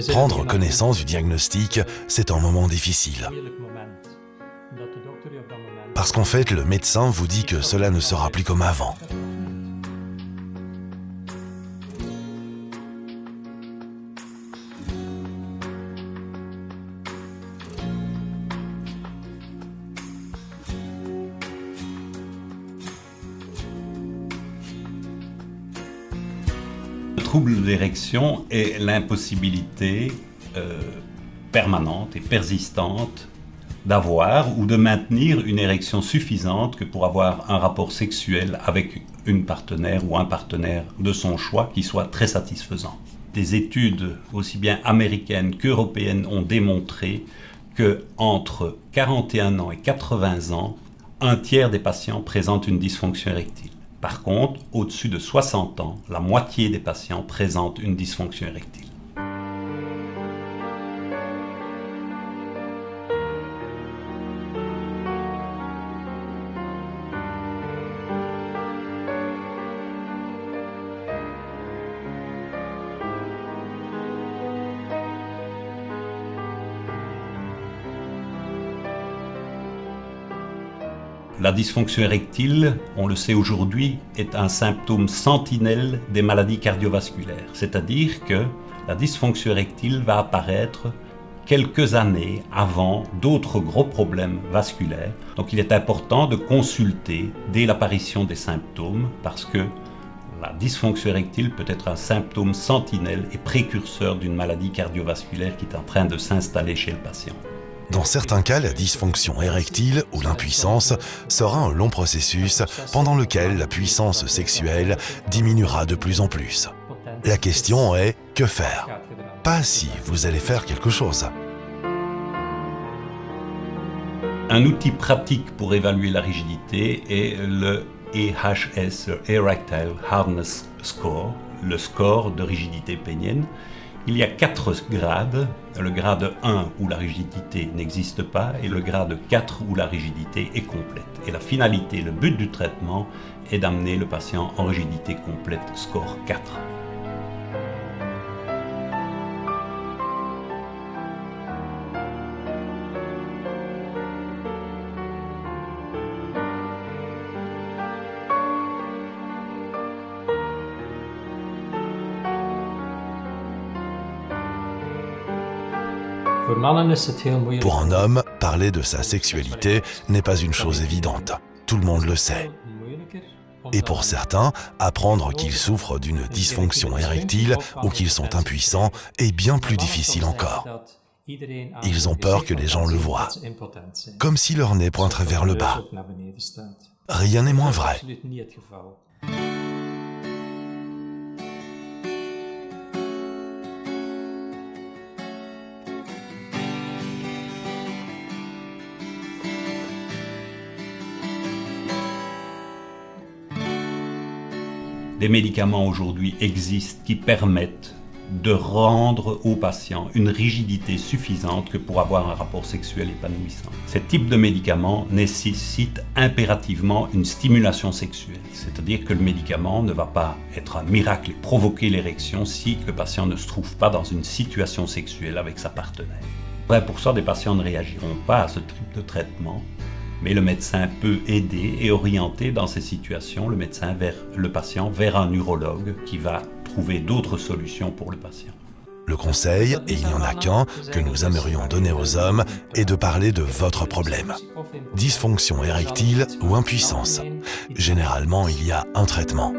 Prendre connaissance du diagnostic, c'est un moment difficile. Parce qu'en fait, le médecin vous dit que cela ne sera plus comme avant. Le trouble d'érection est l'impossibilité permanente et persistante d'avoir ou de maintenir une érection suffisante que pour avoir un rapport sexuel avec une partenaire ou un partenaire de son choix qui soit très satisfaisant. Des études aussi bien américaines qu'européennes ont démontré qu'entre 41 ans et 80 ans, un tiers des patients présentent une dysfonction érectile. Par contre, au-dessus de 60 ans, la moitié des patients présentent une dysfonction érectile. La dysfonction érectile, on le sait aujourd'hui, est un symptôme sentinelle des maladies cardiovasculaires. C'est-à-dire que la dysfonction érectile va apparaître quelques années avant d'autres gros problèmes vasculaires. Donc il est important de consulter dès l'apparition des symptômes parce que la dysfonction érectile peut être un symptôme sentinelle et précurseur d'une maladie cardiovasculaire qui est en train de s'installer chez le patient. Dans certains cas, la dysfonction érectile ou l'impuissance sera un long processus pendant lequel la puissance sexuelle diminuera de plus en plus. La question est, que faire? Pas si vous allez faire quelque chose. Un outil pratique pour évaluer la rigidité est le EHS, Erectile Hardness Score, le score de rigidité pénienne. Il y a 4 grades, le grade 1 où la rigidité n'existe pas et le grade 4 où la rigidité est complète. Et la finalité, le but du traitement est d'amener le patient en rigidité complète, score 4. Pour un homme, parler de sa sexualité n'est pas une chose évidente. Tout le monde le sait. Et pour certains, apprendre qu'ils souffrent d'une dysfonction érectile ou qu'ils sont impuissants est bien plus difficile encore. Ils ont peur que les gens le voient, comme si leur nez pointerait vers le bas. Rien n'est moins vrai. Des médicaments aujourd'hui existent qui permettent de rendre aux patients une rigidité suffisante que pour avoir un rapport sexuel épanouissant. Ce type de médicament nécessite impérativement une stimulation sexuelle, c'est-à-dire que le médicament ne va pas être un miracle et provoquer l'érection si le patient ne se trouve pas dans une situation sexuelle avec sa partenaire. 20% des patients ne réagiront pas à ce type de traitement, mais le médecin peut aider et orienter dans ces situations le patient vers un urologue qui va trouver d'autres solutions pour le patient. Le conseil, et il n'y en a qu'un, que nous aimerions donner aux hommes, est de parler de votre problème. Dysfonction érectile ou impuissance. Généralement, il y a un traitement.